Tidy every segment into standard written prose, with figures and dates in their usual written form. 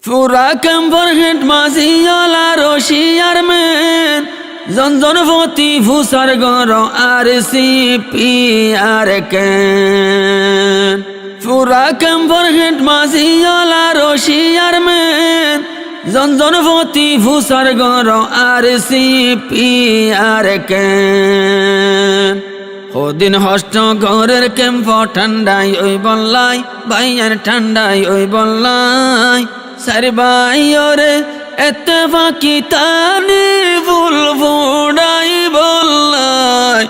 পুরা ক্যাম্পর head মাঝিয়ালা রশিয়ার main জনজনপতি ভূষার গর আর CP আর কেন পুরা ক্যাম্পর হেড মাঝিয়ালা রশিয়ার মেন জনজনপতি ভূষার গর আর সিপি আর কেন ওদিন হস্ত ঘরের ক্যাম্প ঠান্ডাই ওই বললাই বাইয়ার ঠান্ডাই ওই বললাই সারি বাইরে এতে ফাঁকি তানি ফুল ফুডাই বললাই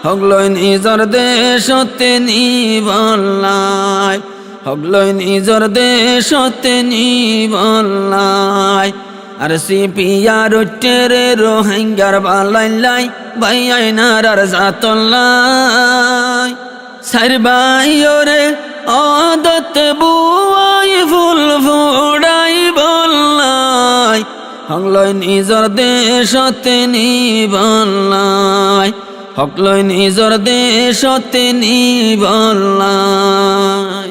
হগলই নিজর দেশতে নি বললাই হগলই নিজর দেশতে নি বললাই আর সিপিয়ার টেরে রোহিঙ্গার বালাইলাই বাইয়াই নারার জাতল্লাই সারি বাইরে আদত বুয়াই ফুল ফুডাই বললাই হগলই নিজর দেশতে নি বললাই হগলই নিজর দেশতে নি বললাই।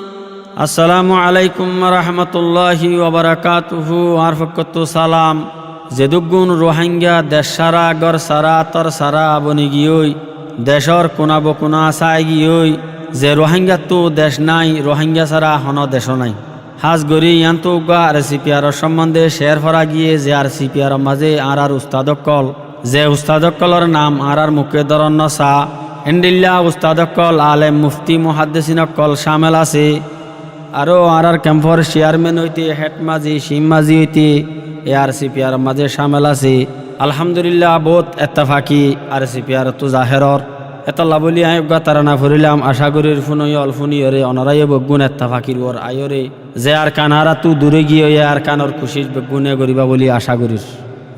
আসসালামু আলাইকুম রহমতুল্লাহি ওয়া বারাকাতুহু। আর ফকত সালাম যেদুগুণ রোহিঙ্গা দেশ সারা গর সারা তর সারা বনি গিয়ই দেশর কোনা বকুনা চাই গিয়ই যে রোহিঙ্গা তো দেশ নাই রোহিঙ্গা ছাড়া হন দেশ নাই হাজ গরি ইয়ান্ত উগা আর সিপিআর সম্বন্ধে শেয়ার ফরা গিয়ে যে আর সিপিআর মাঝে আর উস্তাদকল যে উস্তাদকলর নাম আর মুখে ধরন্য সা এন্ডিল্লা উস্তাদকল আলেম মুফতি মুহাদ্দিসিনকল শামেল আছে আরও আর ক্যাম্পর চেয়ারম্যান হইতে হেড মাঝি সিম মাঝি হইতে এ আর সিপিআর মাঝে শামেল আছে। আলহামদুলিল্লাহ বহুত এত্তাফাকি আর সিপিআর তো জাহেরর এতলা বলি আয়োগা তারা ফুরিলাম আশা করির ফুনই অলফুনিয়রে অনরাই বগুণ এত্তাফাকির ওর আয়রে যে আর কানারা তু দূরে গিয়ে আর কানর খুশির বেগুনে গরিবা বলি আশা করির।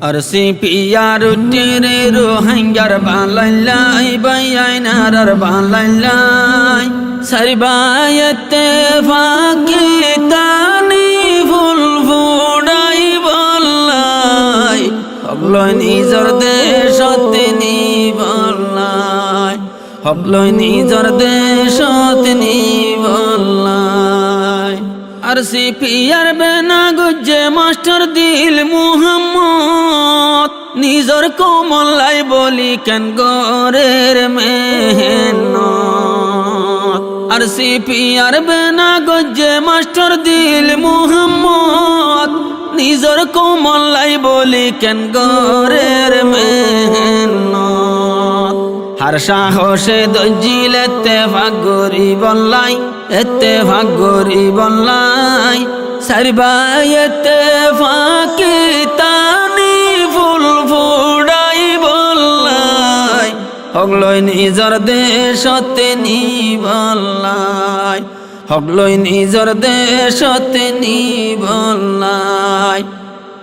আর সিপিআর টেরে রোহিঙ্গার বালাইলাই বাইয়াই নারার বালাইলাই সারিবায়তে ফাঁকি তানি ফুল ফুডাই বললাই হগলই নিজর দেশতে নি বললাই হগলই নিজর দেশতে নি বললাই। আর সিপিআর বেনা গুজ্জে মাস্টার দিল মুহাম্মদ নিজর কোমলাই বলি কেন গরের মেহনত আর সিপিআর বেনা গুজ্জে মাস্টার দিল মুহাম্মদ নিজর কোমলাই বলি কেন গরের মেহনত হার সাহসে দজিল এত্তেফাক গরি বললাই এত্তেফাক গরি বললাই সারিবাই এত্তেফাকি তানি ফুল ফুডাই বললাই হগলই নিজর দেশতে নি বললাই হগলই নিজর দেশতে নি বললাই।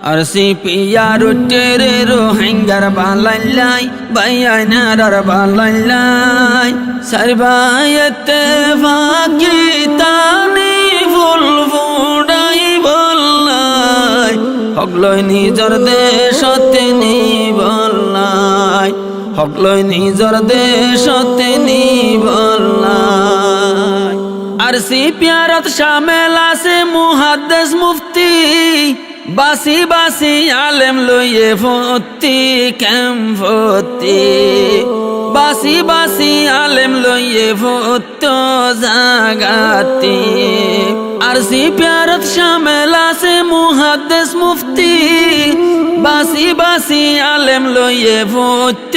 আর সিপিআর টেরে রোহিঙ্গার বালাইলাই বাইয়াই নারার বালাইলাই সারিবায়তে ফাঁকি তানি ফুল ফুডাই বললাই হগলই নিজর দেশতে নি বললাই হগলই নিজর দেশতে নি বললাই। আর সিপিআরত শামেল আছে মুহাদ্দিস মুফতি বাসি বাসি আলেম লইয়ে ফতি কেম ফতি বাসি বাসি আলেম লইয়ে ফত জাগাতি আর সিপিআরত শামেল আছে মুহাদ্দিস মুফতি বাসি বাসি আলেম লইয়ে ফত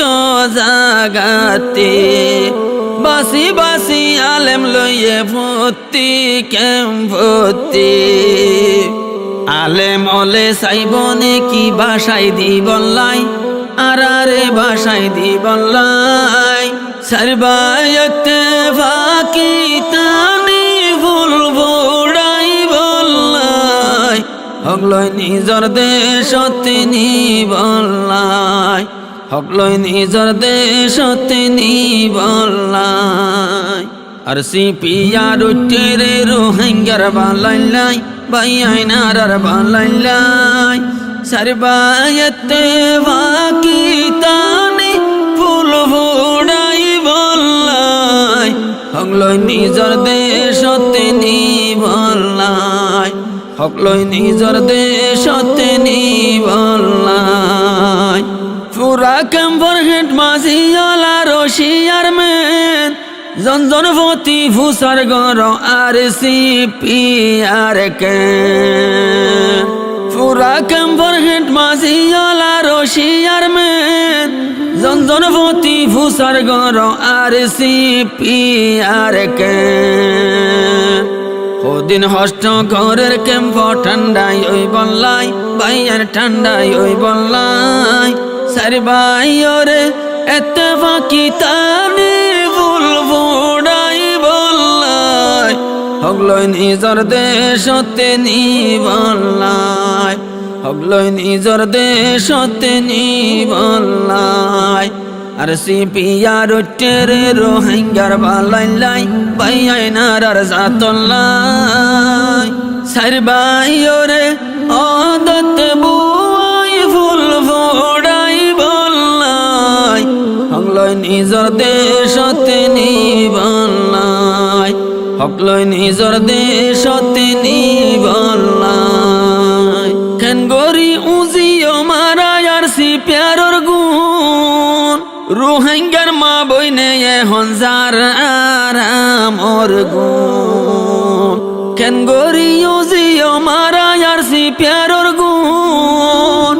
জাগাতি বাসি বাসি আলেম লইয়ে ফতি কেম ফতি আলেম ওলে সাইবনে কি ভাষাই দি বললাই আরে ভাষাই দি বললাই সারবায়তে ফাঁকি তানি ফুল ফুডাই বললাই হগলই নিজর দেশতে নি বললাই হগলই নিজর দেশতে নি বললাই। আর সিপিআর টেরে রোহিঙ্গার বালাইলাই বাইয়াই নারার বালাইলাই সারিবায়তে ফাঁকি তানি ফুল ফুডাই বললাই হগলই নিজর দেশতে নি বললাই হকলই নিজর দেশতে নিবল্লাই পুরা ক্যাম্পর হেড মাঝিওয়ালা রশিয়ার মেন জনজনপতি ফুসার গর আর সিপি আর কে পুরা ক্যাম্পর হেড মাঝিওয়ালা রশিয়ার মেন জনজনপতি ফুসার গর আর সিপি আর কে ওদিন হষ্ট ঘরের ক্যাম্প ঠান্ডাই ওই বললাই বাইয়ার ঠান্ডাই ওই বললাই সারি ভাই ওরে এতে ফাঁকি তানি ফুল ফোড়াই বললাই হগলই নিজর দেশতে নি বললাই হগলই নিজর দেশতে নি বললাই আর সিপিয়ার টেরে রোহিঙ্গার বালাইলাই বাইয়াই নারার জাতল্লাই সারি ভাই ওরে অদত বুয়াই ফুল ফোড়াই বললাই হগলই নিজর দেশতে নি বললাই হগলই নিজর দেশতে নি বললাই কেন গরি উজিও মারাই আর সিপিয়ারর গুণ রোহিঙ্গার মা বইনে হনজার আরামর গুণ কেন গরিও জিও মারা আর সিপিয়ারর গুণ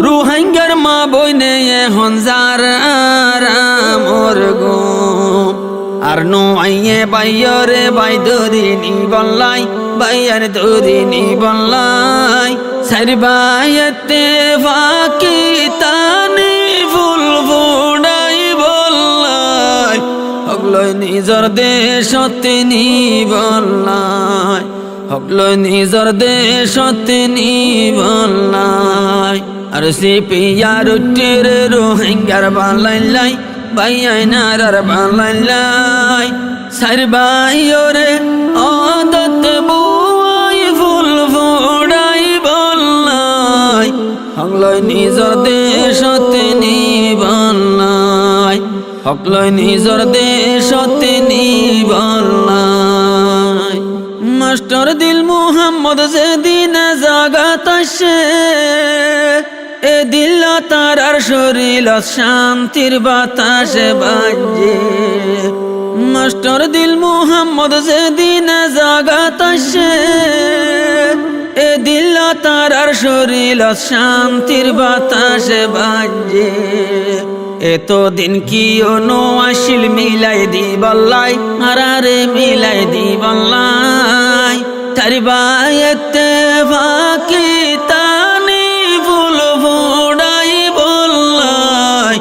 রোহিঙ্গার মা বইনে হনজার আরামর গুণ আর নো আইয়ে বাইয়রে বাই দরিনি বললাই বাইয়ার দরিনি বললাই সারি বাইতে ফাঁকি তানি ফুল ফোড়াই বললাই হগলই নিজর দেশতে নি বললাই হগলই নিজর দেশতে নি বললাই আর সিপিয়ার টেরে রোহিঙ্গার বালাইলাই বাইয়াই নারার বালাইলাই সারি বাইরে অদত বুয়াই ফুল ফোড়াই বললাই হগলই নিজর দেশতে নি বললাই হগলই নিজর দেশতে নি বললাই মাস্টার দিল মুহাম্মদ যেদিন জাগাত আসে এ দিল তারার শরীর শান্তির বাতাসে বাজে মাস্টার দিল মুহাম্মদ যেদিন জাগাত আসে এ দিল তারার শরীর শান্তির বাতাসে বাজে এতদিন কি অনু আসিল মিলাই দি বললাই আরে মিলাই দি বললাই তারি বাইতে ফাঁকি তানি ফুল ফোড়াই বললাই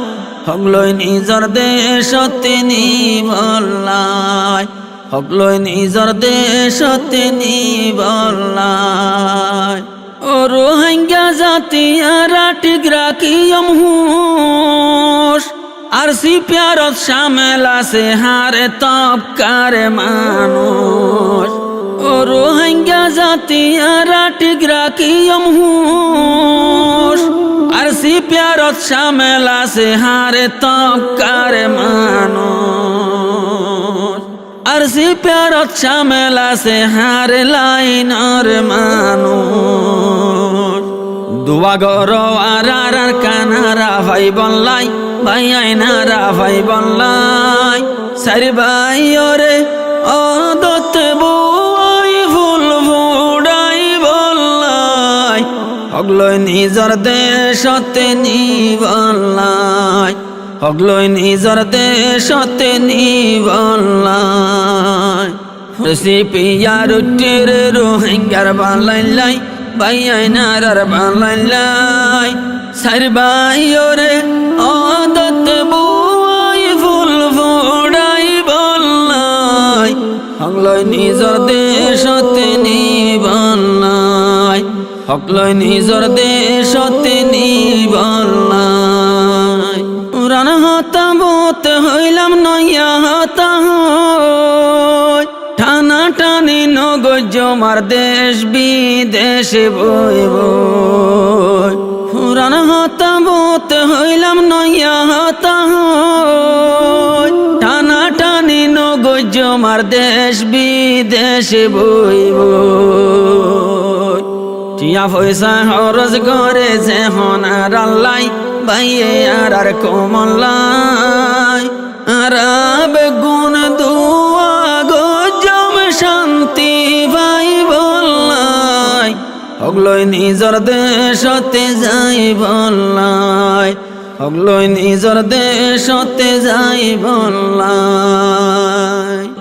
হগলই নিজর দেশতে নি বললাই হগলই নিজর দেশতে নি বললাই ও রোহিঙ্গা জাতিয়ারা ঠিক রাখিয়ম হুশ আর সিপিয়ারত শামেল আছে হারে তপকারে মানুষ ও রোহিঙ্গা জাতিয়ারা ঠিক রাখিয়ম হুশ আর সিপিয়ারত শামেল আছে হারে তপকারে মানুষ আর সিপিয়ারত শামেল আছে হারে লাইনর মানুষ দুয়া গর আর কানারা ভাই বললাই ভাইয়াই নারা ভাই বললাই সারি ভাই ওরে অদত বুয়াই ফুল ফোড়াই বললাই হগলই নিজর দেশতে নি বললাই হগলই নিজর দেশতে নি বললাই সিপিয়ার টেরে রোহিঙ্গার বালাইলাই বাইয়াই নারার বালাইলাই সারি ভাই ওরে অদত বুয়াই ফুল ফোড়াই বললাই হগলই নিজর দেশতে নি বললাই হগলই নিজর দেশতে নি বললাই উড়ান হতাবত হইলাম নইয়া হতা হই টানা টানি নগজ মার দেশ বিদেশে বই বই পুরান হতাবত হইলাম নইয়া হতা হই টানা টানি নগজ মার দেশ বিদেশে বই বই টিয়া পয়সা খরচ করে যেহন আর আল্লাই বাইয়ে আর কমলাই আর বেগুন দুয়া গো জম শান্তি ভাই বললাই হগলই নিজর দেশতে যাই বললাই হগলই নিজর দেশতে যাই বললাই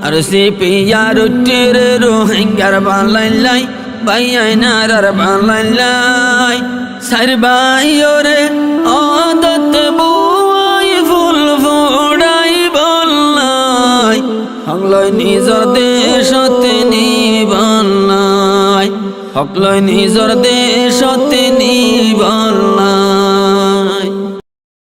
আর সে পিয়া রুটির রোহিঙ্গার বালাই বাইয়াই নারার বালাই সার বাইরে আদত বুয়াই ফুল ফোড়াই বললাই হগলই নিজর দেশতে নি বললাই হগলই নিজর দেশতে নি